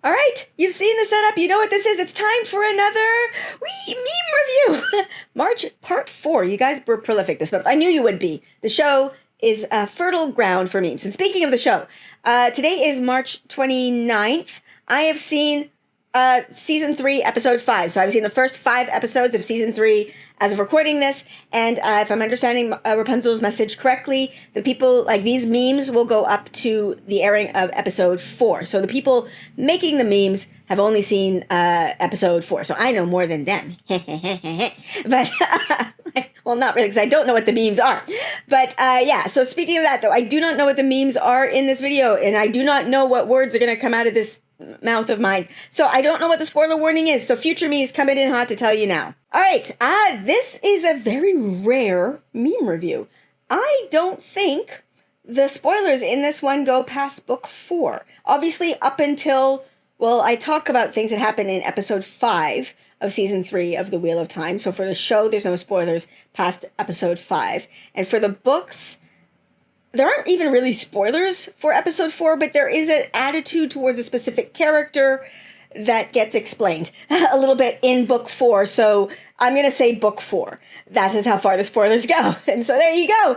All right, you've seen the setup. You know what this is. It's time for another meme review. March part 4. You guys were prolific this month. I knew you would be. The show is fertile ground for memes. And speaking of the show, today is March 29th. I have seen season 3, episode 5. So I've seen the first 5 episodes of season 3 as of recording this. And if I'm understanding Rapunzel's message correctly, the people, like these memes will go up to the airing of episode 4. So the people making the memes have only seen episode 4. So I know more than them. But, well, not really, because I don't know what the memes are. But yeah, so speaking of that, though, I do not know what the memes are in this video. And I do not know what words are going to come out of this mouth of mine. So I don't know what the spoiler warning is. So future me is coming in hot to tell you now. All right. This is a very rare meme review. I don't think the spoilers in this one go past book 4. Obviously, up until, well, I talk about things that happen in episode 5 of season 3 of The Wheel of Time. So for the show, there's no spoilers past episode 5. And for the books, there aren't even really spoilers for episode 4, but there is an attitude towards a specific character that gets explained a little bit in book 4. So I'm going to say book 4. That is how far the spoilers go. And so there you go.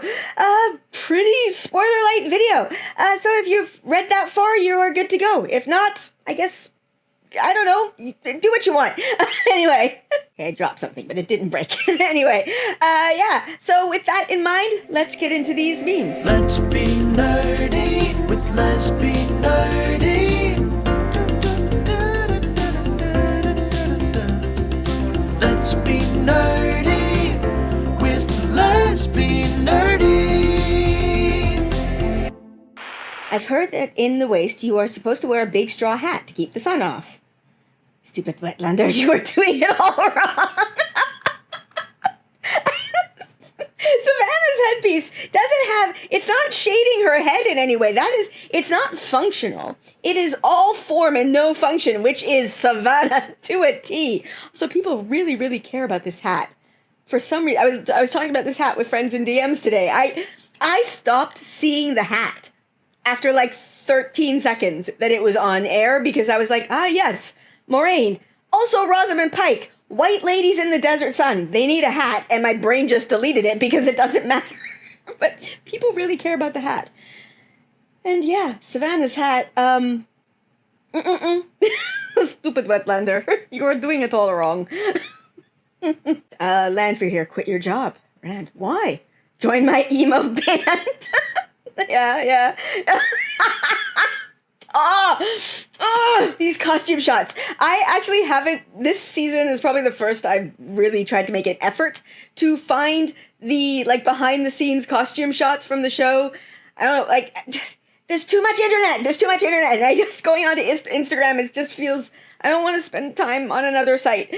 Pretty spoiler-light video. So if you've read that far, you are good to go. If not, I guess, I don't know, do what you want. Anyway, okay, I dropped something, but it didn't break. Anyway, yeah, so with that in mind, let's get into these memes. Let's be nerdy with Let's Be Nerdy. Let's be nerdy with Let's Be Nerdy. I've heard that in the Waste, you are supposed to wear a big straw hat to keep the sun off. Stupid Wetlander, you are doing it all wrong. Savannah's headpiece doesn't have, it's not shading her head in any way. It's not functional. It is all form and no function, which is Savannah to a T. So people really, really care about this hat. For some reason, I was talking about this hat with friends in DMs today. I stopped seeing the hat after like 13 seconds that it was on air because I was like, yes, Moraine. Also Rosamund Pike. White ladies in the desert sun. They need a hat, and my brain just deleted it because it doesn't matter. But people really care about the hat. And yeah, Savannah's hat, Stupid Wetlander. You're doing it all wrong. Landfear here, quit your job. Rand, why? Join my emo band. Yeah. These costume shots. I actually haven't, this season is probably the first I've really tried to make an effort to find the, like, behind the scenes costume shots from the show. I don't know, like, there's too much internet. And I just going on to Instagram, it just feels, I don't want to spend time on another site.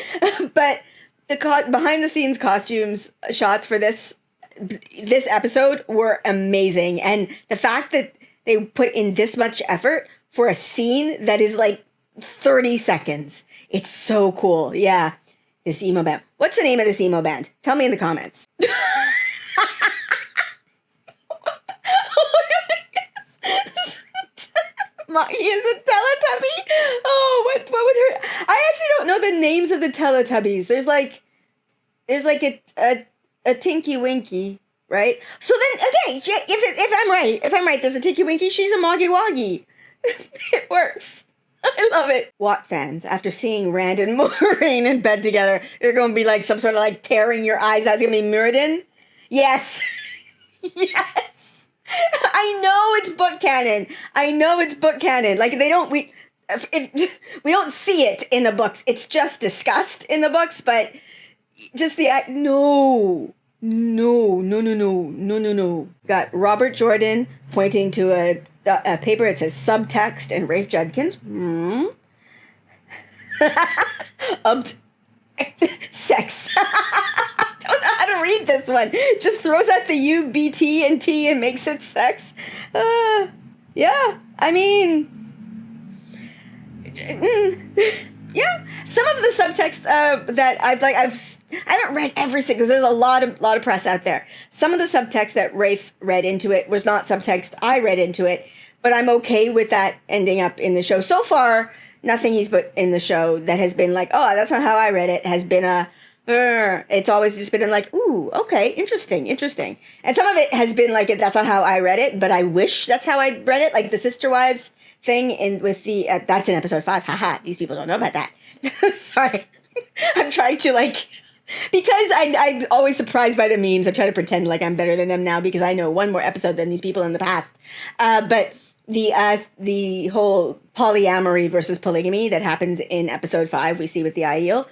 But the behind the scenes costumes shots for this episode were amazing. And the fact that they put in this much effort for a scene that is like 30 seconds. It's so cool. Yeah. This emo band. What's the name of this emo band? Tell me in the comments. He is a Teletubby? Oh, what would her... I actually don't know the names of the Teletubbies. There's like a Tinky Winky, right? So then, okay, if I'm right, there's a Tinky Winky, she's a Moggy Woggy. It works. I love it. Watt fans, after seeing Rand and Moraine in bed together, they're going to be like some sort of like tearing your eyes out. It's going to be Mirrodin? Yes. Yes. I know it's book canon. Like they don't, we don't see it in the books. It's just discussed in the books, but just the, no. Got Robert Jordan pointing to a paper. It says Subtext and Rafe Judkins. Sex. I don't know how to read this one. Just throws out the U, B, T, and T and makes it sex. Yeah. I mean, yeah. Some of the subtext that I haven't read every single, because there's a lot of press out there. Some of the subtext that Rafe read into it was not subtext I read into it, but I'm okay with that ending up in the show. So far, nothing he's put in the show that has been like, oh, that's not how I read it, has been a, it's always just been like, ooh, okay, interesting. And some of it has been like, that's not how I read it, but I wish that's how I read it. Like the Sister Wives thing with the, that's in episode 5. Haha, these people don't know about that. Sorry. I'm trying to like, because I'm always surprised by the memes. I'm trying to pretend like I'm better than them now because I know one more episode than these people in the past. But the whole polyamory versus polygamy that happens in episode 5, we see with the Aiel.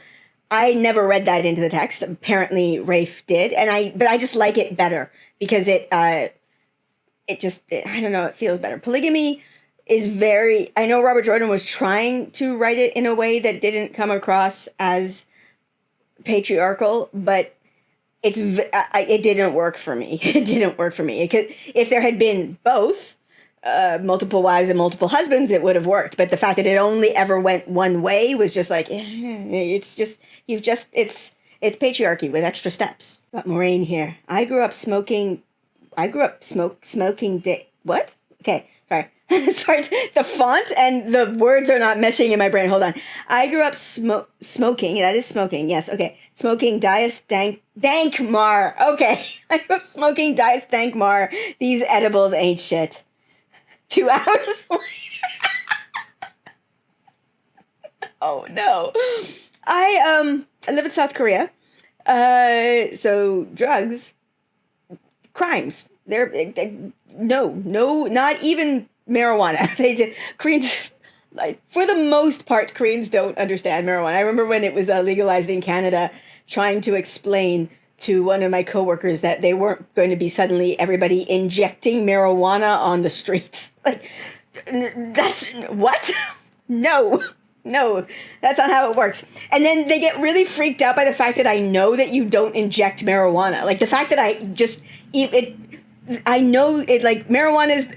I never read that into the text. Apparently Rafe did. But I just like it better because I don't know, it feels better. Polygamy is I know Robert Jordan was trying to write it in a way that didn't come across as patriarchal, but it didn't work for me. It didn't work for me. If there had been both, multiple wives and multiple husbands, it would have worked. But the fact that it only ever went one way was just like, it's patriarchy with extra steps. Got Maureen here. I grew up smoking. What? Okay, sorry. Sorry, the font and the words are not meshing in my brain. Hold on. I grew up smoking. That is smoking. Yes. Okay. Smoking Dias Dankmar. Okay. I grew up smoking Dias Dankmar. These edibles ain't shit. 2 hours later. Oh no. I live in South Korea. So drugs, crimes. No, not even marijuana. Koreans, like, for the most part, Koreans don't understand marijuana. I remember when it was legalized in Canada, trying to explain to one of my coworkers that they weren't going to be suddenly everybody injecting marijuana on the streets. Like, that's what? No, that's not how it works. And then they get really freaked out by the fact that I know that you don't inject marijuana. Like the fact that I just eat it. I know it, like marijuana is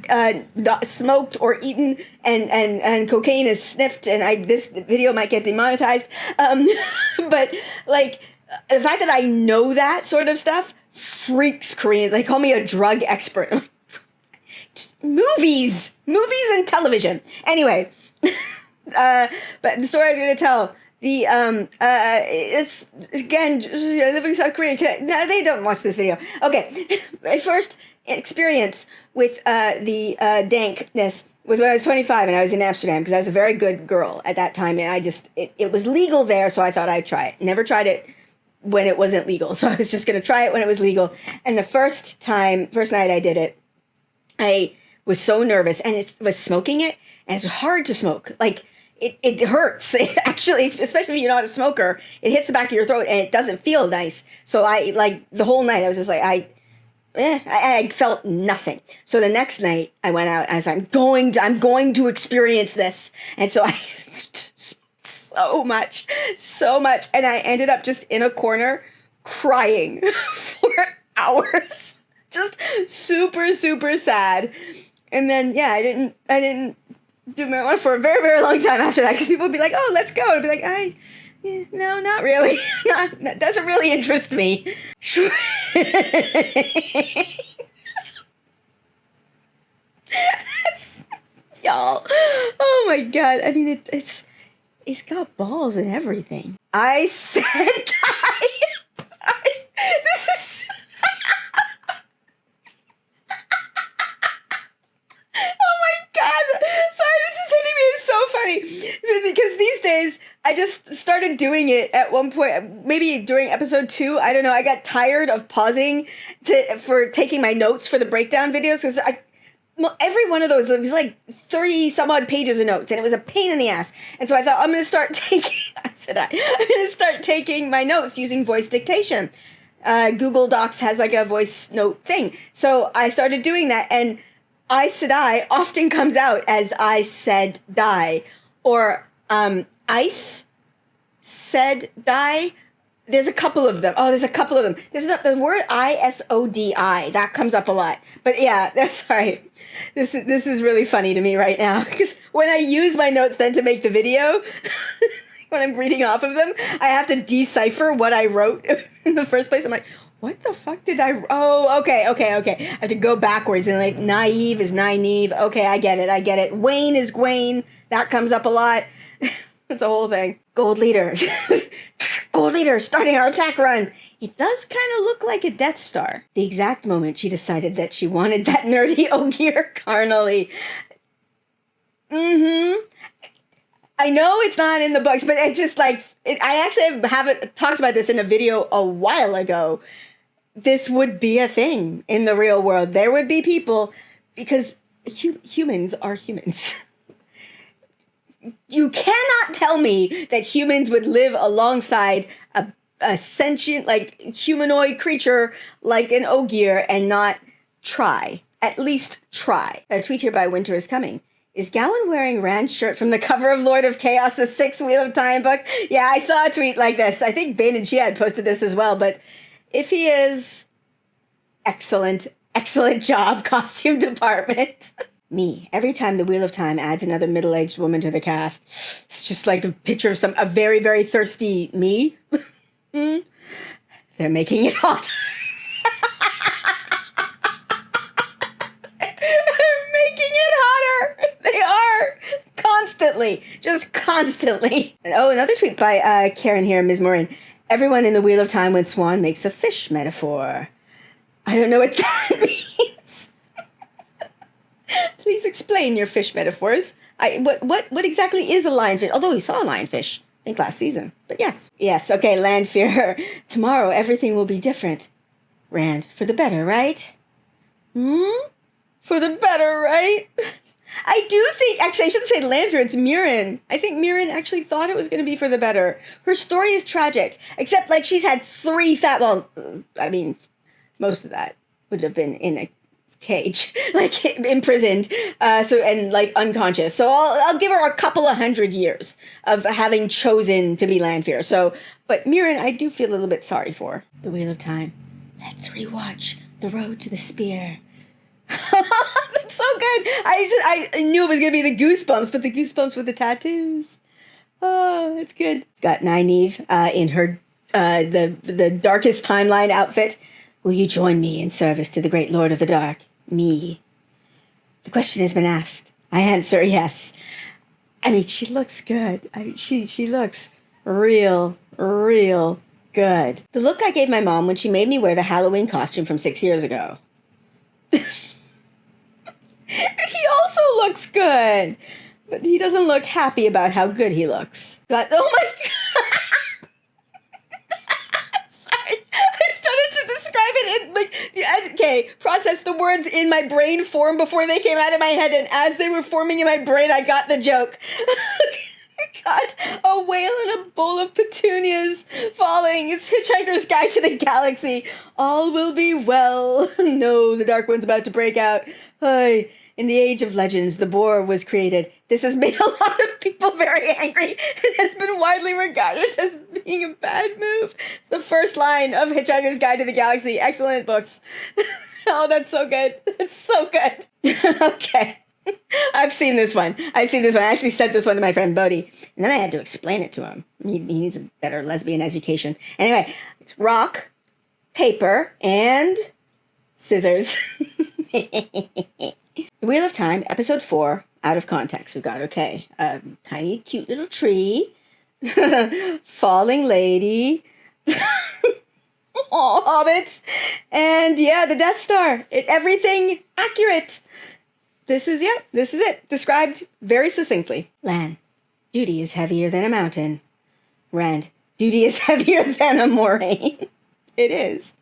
not smoked or eaten, and cocaine is sniffed, and this video might get demonetized. But like the fact that I know that sort of stuff freaks Koreans. They call me a drug expert. Movies and television. Anyway, but the story I was going to tell. It's again living in South Korea. No, they don't watch this video. Okay, my first experience with the dankness was when I was 25 and I was in Amsterdam because I was a very good girl at that time, and it was legal there, so I thought I'd try it. Never tried it when it wasn't legal, so I was just gonna try it when it was legal. And the first night I did it, I was so nervous, and it was smoking it, and it's hard to smoke. Like it hurts. It actually, especially if you're not a smoker, it hits the back of your throat, and it doesn't feel nice. So I like the whole night I was just like I felt nothing. So the next night I went out and I was like, I'm going to experience this. And so I so much. And I ended up just in a corner crying for hours. Just super, super sad. And then, yeah, I didn't do marijuana for a very, very long time after that. Because people would be like, oh, let's go. I'd be like, no, not really. That doesn't really interest me. Y'all. Oh my god. I mean, it's got balls and everything. I said Sorry. This is... Oh my god. Sorry, this is hitting me. It's so funny. Because these days, I just started doing it at one point, maybe during episode 2. I don't know. I got tired of pausing for taking my notes for the breakdown videos because every one of those, it was like 30 some odd pages of notes, and it was a pain in the ass. And so I thought, I'm going to start taking my notes using voice dictation. Google Docs has like a voice note thing. So I started doing that, and I said I often comes out as I said die, or ice said die. There's a couple of them. There's the word ISODI. That comes up a lot. But yeah, sorry. This is really funny to me right now. Because when I use my notes then to make the video, when I'm reading off of them, I have to decipher what I wrote in the first place. I'm like, what the fuck did I... Oh, okay. I have to go backwards. And like, naive is naive. Okay, I get it. Wayne is Gwaine. That comes up a lot. It's a whole thing. Gold leader. Gold leader starting our attack run. He does kind of look like a Death Star. The exact moment she decided that she wanted that nerdy Ogier carnally. I know it's not in the books, but it just like, I actually haven't talked about this in a video a while ago. This would be a thing in the real world. There would be people, because humans are humans. You cannot tell me that humans would live alongside a sentient, like, humanoid creature like an Ogier and not try. At least try. A tweet here by Winter is Coming. Is Gowan wearing Rand's shirt from the cover of Lord of Chaos, the 6th Wheel of Time book? Yeah, I saw a tweet like this. I think Bane and Chia had posted this as well, but if he is, excellent job, costume department. Me. Every time the Wheel of Time adds another middle-aged woman to the cast, it's just like a picture of a very, very thirsty me. They're making it hot. They're making it hotter. They are. Constantly. Just constantly. Oh, another tweet by Karen here, Ms. Morin. Everyone in the Wheel of Time when Swan makes a fish metaphor. I don't know what that means. Please explain your fish metaphors. What exactly is a lionfish? Although we saw a lionfish, I think last season. But yes. Yes, okay, Landfear. Tomorrow everything will be different. Rand, for the better, right? For the better, right? I do think, actually, I shouldn't say Landfear, it's Mirren. I think Mirren actually thought it was going to be for the better. Her story is tragic, except, like, she's had 3 most of that would have been in a cage, like, imprisoned, and, like, unconscious. So I'll give her a couple of 100 years of having chosen to be Landfear. So, but Mirren, I do feel a little bit sorry for. The Wheel of Time. Let's rewatch The Road to the Spear. That's so good. I knew it was going to be the Goosebumps, but the Goosebumps with the tattoos. Oh, it's good. Got Nynaeve in her the darkest timeline outfit. Will you join me in service to the great Lord of the Dark? Me. The question has been asked. I answer yes. I mean, she looks good. I mean, she looks real good. The look I gave my mom when she made me wear the Halloween costume from 6 years ago. And he also looks good, but he doesn't look happy about how good he looks. But, oh my God. Sorry. I started to describe it in, like, okay, process the words in my brain form before they came out of my head, and as they were forming in my brain, I got the joke. Got a whale and a bowl of petunias falling. It's Hitchhiker's Guide to the Galaxy. All will be well. No, the Dark One's about to break out. Hey, in the Age of Legends, the boar was created. This has made a lot of people very angry and has been widely regarded as being a bad move. It's the first line of Hitchhiker's Guide to the Galaxy. Excellent books. Oh, that's so good. It's so good. Okay. I've seen this one. I actually sent this one to my friend Bodhi, and then I had to explain it to him. He needs a better lesbian education. Anyway, it's rock, paper, and scissors. The Wheel of Time, episode 4, out of context. We've got, okay, a tiny, cute little tree, falling lady, hobbits, and yeah, the Death Star. Everything accurate. This is it. Described very succinctly. Lan, duty is heavier than a mountain. Rand, duty is heavier than a moraine. It is.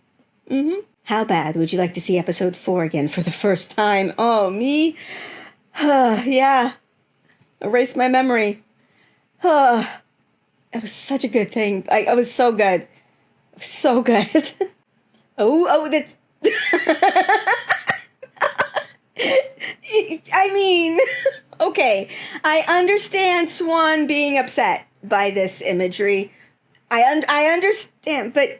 How bad would you like to see episode 4 again for the first time? Oh, me? Yeah. Erase my memory. It was such a good thing. I was so good. So good. Oh, that's... I mean, okay, I understand Swan being upset by this imagery. I understand, but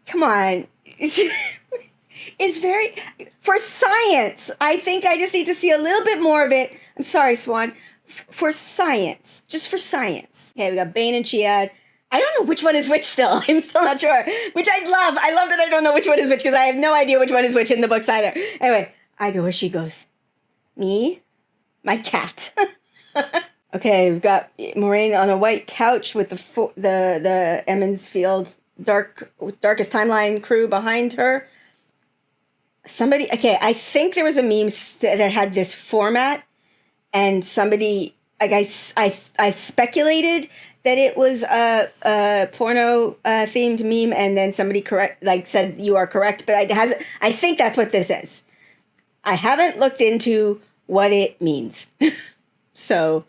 come on. It's very, for science, I think I just need to see a little bit more of it. I'm sorry, Swan. For science. Just for science. Okay, we got Bane and Chiad. I don't know which one is which still. I'm still not sure. Which I love. I love that I don't know which one is which because I have no idea which one is which in the books either. Anyway. I go where she goes. Me? My cat. Okay, we've got Moraine on a white couch with the Emmons Field darkest timeline crew behind her. Somebody, okay, I think there was a meme that had this format, and somebody, like I speculated that it was a porno themed meme, and then somebody said you are correct, but I think that's what this is. I haven't looked into what it means, so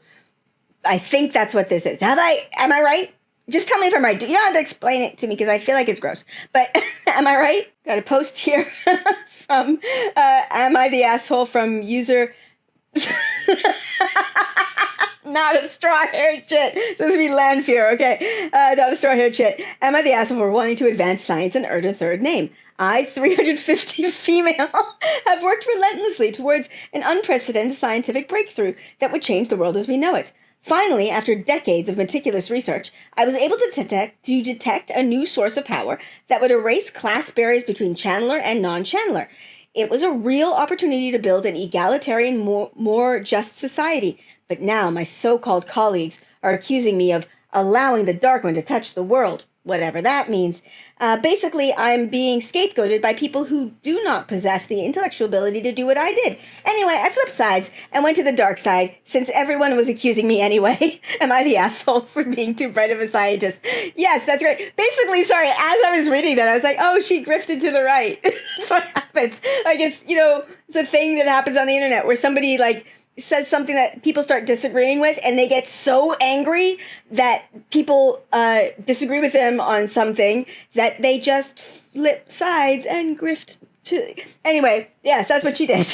I think that's what this is. Am I right? Just tell me if I'm right. You don't have to explain it to me because I feel like it's gross. But am I right? Got a post here from Am I the Asshole from user... Not a straw-haired shit. So this would be Landfear, okay. Not a straw-haired shit. Am I the asshole for wanting to advance science and earn a third name? I, 350 female, have worked relentlessly towards an unprecedented scientific breakthrough that would change the world as we know it. Finally, after decades of meticulous research, I was able to detect a new source of power that would erase class barriers between channeler and non-channeler. It was a real opportunity to build an egalitarian, more just society. But now my so-called colleagues are accusing me of allowing the Dark One to touch the world, whatever that means. Basically, I'm being scapegoated by people who do not possess the intellectual ability to do what I did. Anyway, I flipped sides and went to the dark side, since everyone was accusing me anyway. Am I the asshole for being too bright of a scientist? Yes, that's right. Basically, sorry, as I was reading that, I was like, oh, she grifted to the right. That's what happens. Like, it's a thing that happens on the internet where somebody, says something that people start disagreeing with, and they get so angry that people disagree with them on something that they just flip sides and grift to... Anyway, yes, that's what she did.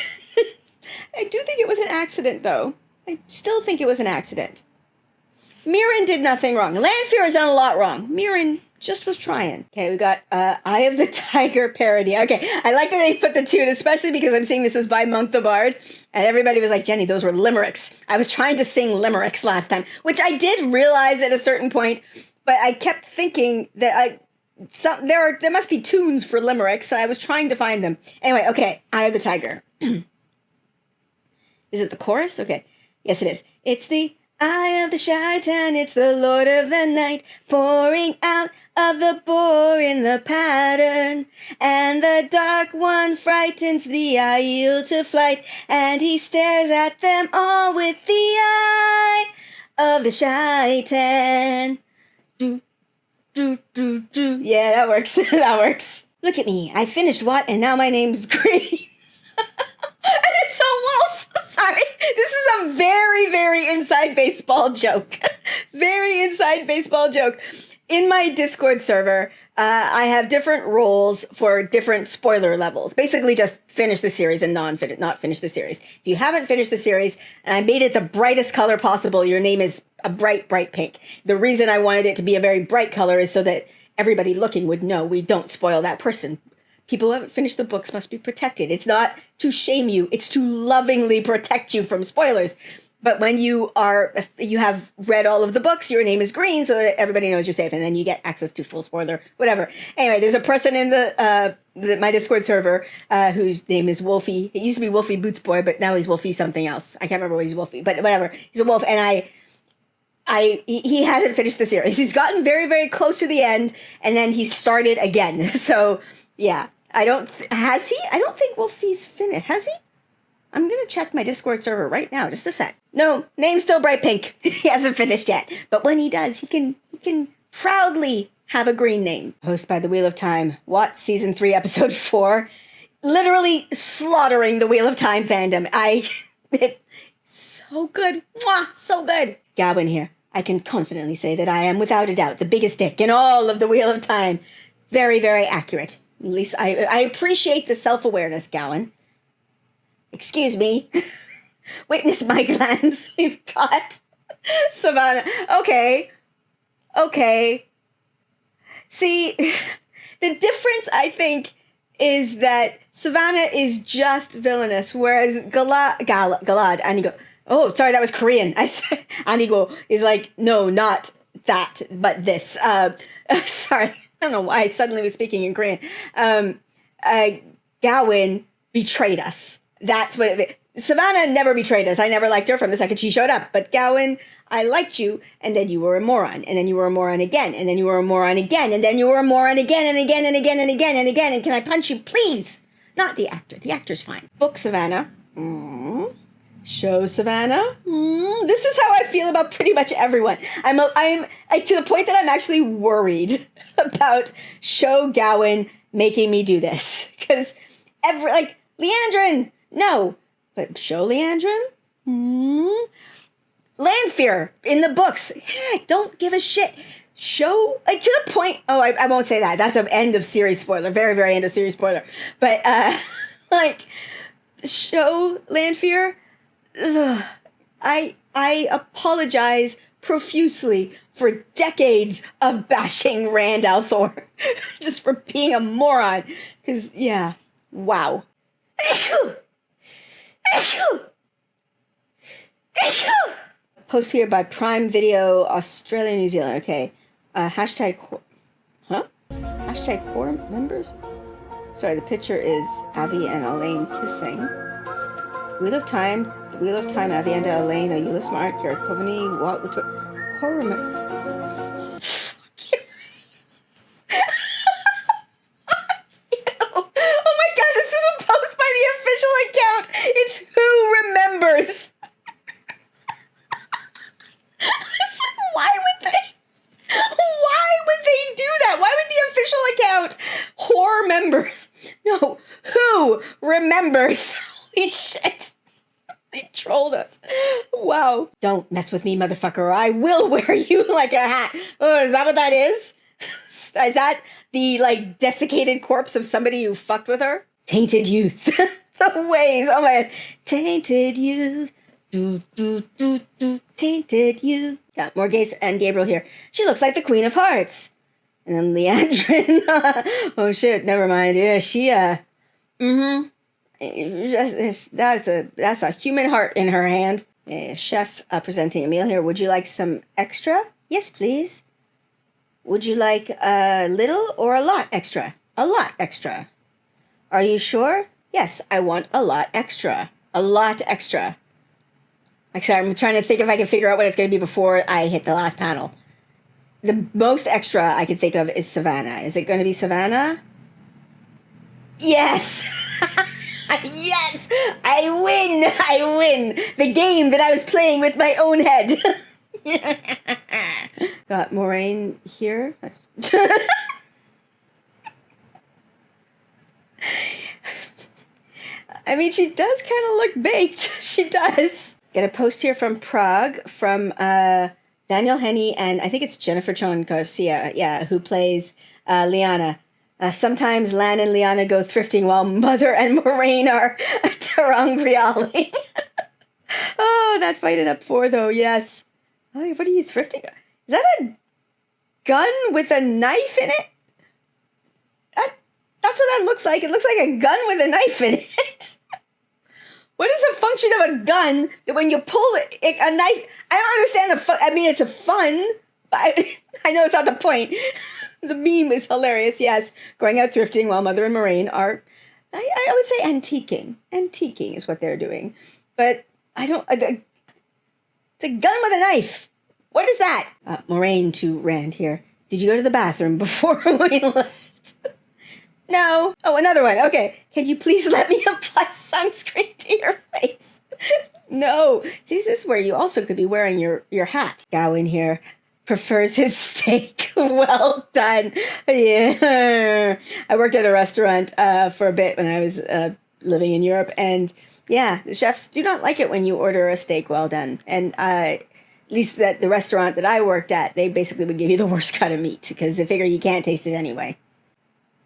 I do think it was an accident, though. I still think it was an accident. Mirren did nothing wrong. Landfear has done a lot wrong. Mirren just was trying. Okay, we got Eye of the Tiger parody. Okay, I like that they put the two, especially because I'm seeing this is by Monk the Bard, and everybody was like, Jenny, those were limericks. I was trying to sing limericks last time, which I did realize at a certain point, but I kept thinking that there must be tunes for limericks, and I was trying to find them. Anyway, okay, Eye of the Tiger. Is it the chorus? Okay, yes it is. It's the Eye of the Shaitan, it's the Lord of the Night, pouring out of the bore in the pattern, and the Dark One frightens the Aiel to flight, and he stares at them all with the Eye of the Shaitan. Do, do, do, do. Yeah, that works. That works. Look at me. I finished what, and now my name's Green. And it's a wolf. Sorry. This is a very, very inside baseball joke. Very inside baseball joke. In my Discord server, I have different roles for different spoiler levels. Basically just finish the series and not finish the series. If you haven't finished the series, and I made it the brightest color possible, your name is a bright, bright pink. The reason I wanted it to be a very bright color is so that everybody looking would know we don't spoil that person. People who haven't finished the books must be protected. It's not to shame you. It's to lovingly protect you from spoilers. But when you have read all of the books, your name is green, so that everybody knows you're safe, and then you get access to full spoiler, whatever. Anyway, there's a person in my Discord server whose name is Wolfie. It used to be Wolfie Boots Boy, but now he's Wolfie something else. I can't remember what he's Wolfie, but whatever. He's a wolf, and he hasn't finished the series. He's gotten very, very close to the end, and then he started again. So yeah. Has he? I don't think Wolfie's finished. Has he? I'm going to check my Discord server right now. Just a sec. No, name's still bright pink. He hasn't finished yet. But when he does, he can proudly have a green name. Hosted by the Wheel of Time. Watch Season 3, Episode 4. Literally slaughtering the Wheel of Time fandom. It's so good. Mwah, so good. Gawain here. I can confidently say that I am, without a doubt, the biggest dick in all of the Wheel of Time. Very, very accurate. At least I appreciate the self-awareness, Gowan. Excuse me. Witness my glands. We've got Savannah. Okay. See, the difference, I think, is that Savannah is just villainous, whereas Galad, Anigo. Oh, sorry, that was Korean. I said Anigo is like, no, not that, but this. Sorry. I don't know why I suddenly was speaking in Korean. Gawain betrayed us. That's what Savannah never betrayed us. I never liked her from the second she showed up. But Gowan, I liked you, and then you were a moron, and then you were a moron again, and then you were a moron again, and then you were a moron again and again and again and again and again. And can I punch you, please? Not the actor. The actor's fine. Book Savannah. Show Savannah. This is how I feel about pretty much everyone. I'm to the point that I'm actually worried about Show Gowan making me do this, because Leandrin, no. But Show Leandrin? Lanfear in the books. Yeah, don't give a shit. Show, to the point. Oh, I won't say that. That's an end of series spoiler. Very, very end of series spoiler. But, Show Lanfear. Ugh. I apologize profusely for decades of bashing Rand al'Thor. Just for being a moron. Because, yeah. Wow. Post here by Prime Video Australia, New Zealand. Okay. Hashtag horror members? Sorry, the picture is Avi and Elaine kissing. Wheel of Time, Avi and Elaine, Ayula Smart, Garrett Coveney, horror Oh my god, this is a post by the official account. It's Who Remembers. It's like, why would they do that? Why would the official account horror members? No, Who Remembers. Holy shit. They trolled us. Wow. Don't mess with me, motherfucker, or I will wear you like a hat. Oh, is that what that is? Is that the, desiccated corpse of somebody who fucked with her? Tainted youth. The ways. Oh my God. Tainted youth. Tainted youth. Yeah, Morghese and Gabriel here. She looks like the Queen of Hearts. And then Leandrin. Oh shit, never mind. Yeah, she, that's a human heart in her hand. Chef presenting a meal here. Would you like some extra? Yes, please. Would you like a little or a lot extra? A lot extra. Are you sure? Yes, I want a lot extra. A lot extra. Actually, I'm trying to think if I can figure out what it's going to be before I hit the last panel. The most extra I can think of is Savannah. Is it going to be Savannah? Yes! Yes! I win! The game that I was playing with my own head. Got Moraine here. I mean, she does kind of look baked. She does. Get a post here from Prague from Daniel Henney and I think it's Jennifer Chon Garcia, who plays Lyanna. Sometimes Lan and Lyanna go thrifting while Mother and Moraine are terangrialing. Oh, that fight in Up4 though, yes. Oh, what are you thrifting? Is that a gun with a knife in it? That's what that looks like. It looks like a gun with a knife in it. What is the function of a gun that when you pull a knife? I don't understand I mean, it's a fun, but I know it's not the point. The meme is hilarious, yes. Going out thrifting while Mother and Moraine are, I would say antiquing. Antiquing is what they're doing. But it's a gun with a knife. What is that? Moraine to Rand here. Did you go to the bathroom before we left? No. Oh, another one. Okay. Can you please let me apply sunscreen to your face? No. See, this is where you also could be wearing your hat. Gowan here prefers his steak well done. Yeah. I worked at a restaurant for a bit when I was living in Europe. And yeah, the chefs do not like it when you order a steak well done. And at least at the restaurant that I worked at, they basically would give you the worst cut of meat because they figure you can't taste it anyway.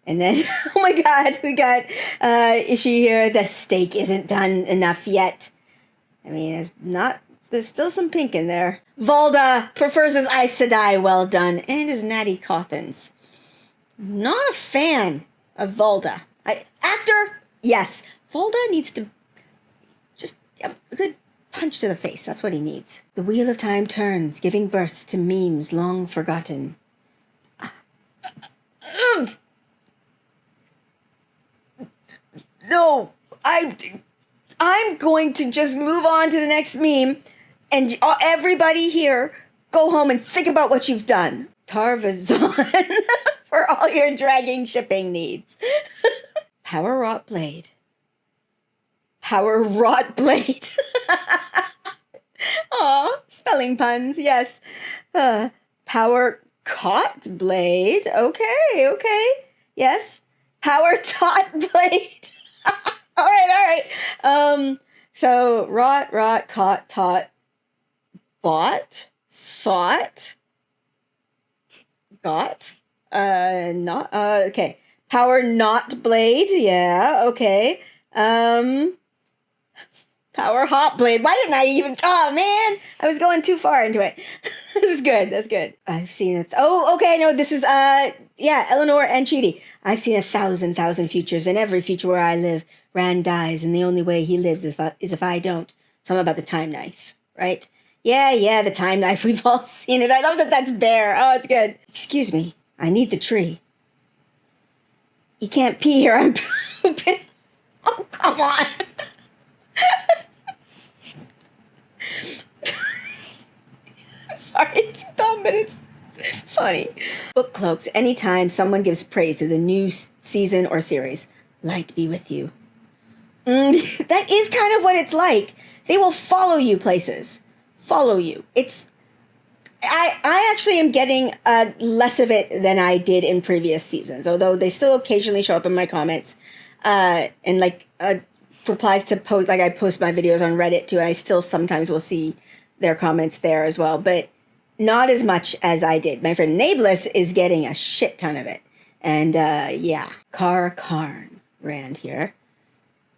And then, oh my God, we got Ishi here. The steak isn't done enough yet. I mean, there's still some pink in there. Valda prefers his Aes Sedai well done and his natty coffins. Not a fan of Valda. Actor, yes. Valda needs to just a good punch to the face. That's what he needs. The wheel of time turns, giving birth to memes long forgotten. No, I'm going to just move on to the next meme, and everybody here, go home and think about what you've done. Tarvazon for all your dragging shipping needs. Power Rot Blade. Power Rot Blade. Aw, spelling puns, yes. Power Caught Blade. Okay. Yes. Power Tot Blade. All right. So rot, caught, tot, bought, sought, got, not, okay. Power Not Blade. Yeah, okay. Power Hot Blade. Why didn't I even... Oh, man. I was going too far into it. This is good. That's good. I've seen it. Oh, okay. No, this is, Eleanor and Chidi. I've seen 1,000 futures. In every future where I live, Rand dies, and the only way he lives is if I don't. Something about the time knife, right? Yeah, the time knife. We've all seen it. I love that that's Bear. Oh, it's good. Excuse me. I need the tree. You can't pee here. I'm pooping. Oh, come on. Sorry, it's dumb, but it's funny. Book cloaks. Anytime someone gives praise to the new season or series, light be with you. That is kind of what it's like. They will follow you places. Follow you. I actually am getting less of it than I did in previous seasons, although they still occasionally show up in my comments and replies to post, like I post my videos on Reddit too. I still sometimes will see their comments there as well, but not as much as I did. My friend Nablus is getting a shit ton of it. And Karn Rand here.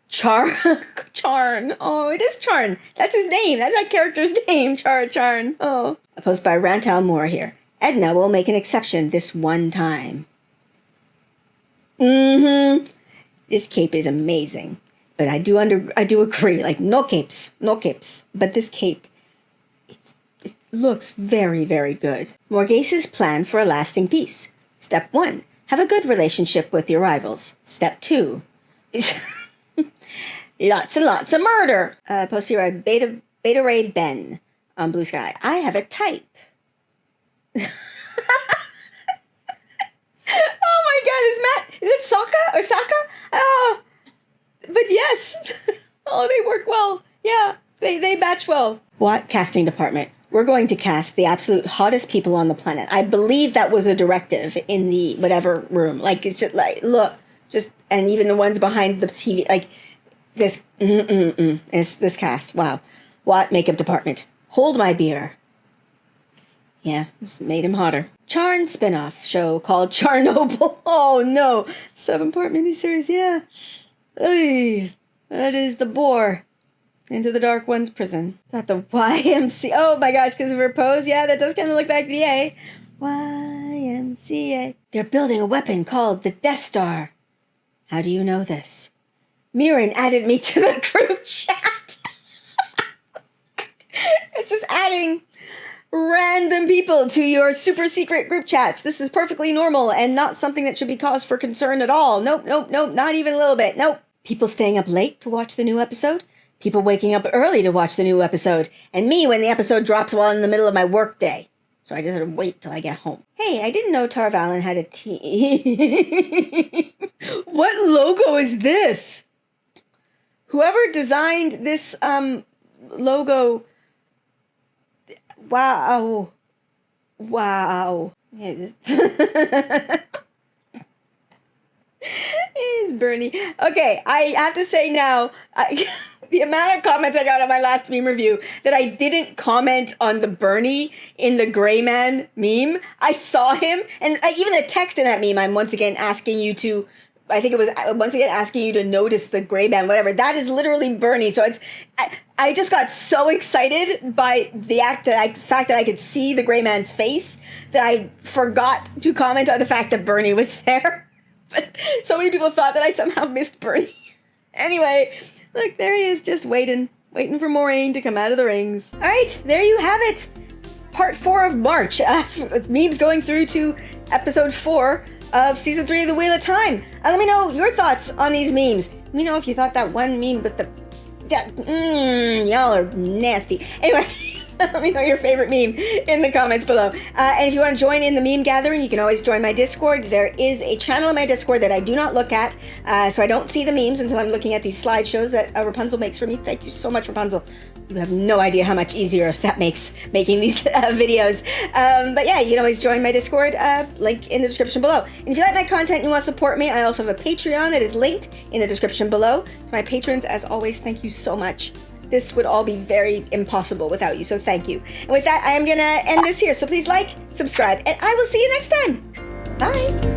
Charn. Oh, it is Charn. That's his name. That's that character's name. Charn. Oh. A post by Rantal Moore here. Edna will make an exception this one time. This cape is amazing. But I do agree. Like, no capes. But this cape, it looks very, very good. Morgase's plan for a lasting peace. Step 1. Have a good relationship with your rivals. Step 2. Lots and lots of murder. Post here by Beta Ray Ben on Blue Sky. I have a type. Oh my God, is it Sokka or Saka? Oh, but yes. Oh, they work well. Yeah, they match well. What casting department? We're going to cast the absolute hottest people on the planet. I believe that was a directive in the whatever room. Like, it's just like, look, and even the ones behind the TV, like this, this cast. Wow. What makeup department? Hold my beer. Yeah, just made him hotter. Charn spin-off show called Charnoble. Oh no, 7-part miniseries. Yeah. Ay, that is the bore. Into the Dark One's prison. Got the YMCA. Oh my gosh, because of her pose. Yeah, that does kind of look like the A. YMCA. They're building a weapon called the Death Star. How do you know this? Mirren added me to the group chat. It's just adding random people to your super secret group chats. This is perfectly normal and not something that should be cause for concern at all. Nope, not even a little bit. Nope. People staying up late to watch the new episode. People waking up early to watch the new episode. And me when the episode drops while in the middle of my work day. So I just had to wait till I get home. Hey, I didn't know Tar Valon had a team. What logo is this? Whoever designed this logo... Wow. It's Bernie. Okay, I have to say now, the amount of comments I got on my last meme review that I didn't comment on the Bernie in the Gray Man meme. I saw him, and even the text in that meme, I'm once again asking you to, I think it was once again asking you to notice the Gray Man, whatever. That is literally Bernie. So I just got so excited by the fact that I could see the Gray Man's face that I forgot to comment on the fact that Bernie was there. But so many people thought that I somehow missed Bernie. Anyway, look, there he is, just waiting for Moraine to come out of the rings. All right, there you have it. Part 4 of March. Memes going through to episode 4 of season 3 of The Wheel of Time. Let me know your thoughts on these memes. Let me know if you thought that one meme with the Y'all are nasty. Anyway, let me know your favorite meme in the comments below. And if you want to join in the meme gathering, you can always join my Discord. There is a channel in my Discord that I do not look at, so I don't see the memes until I'm looking at these slideshows that Rapunzel makes for me. Thank you so much, Rapunzel. You have no idea how much easier that makes making these videos. But yeah, you can always join my Discord, link in the description below. And if you like my content and you want to support me, I also have a Patreon that is linked in the description below. To my patrons, as always, thank you so much. This would all be very impossible without you, so thank you. And with that, I am gonna end this here. So please like, subscribe, and I will see you next time. Bye.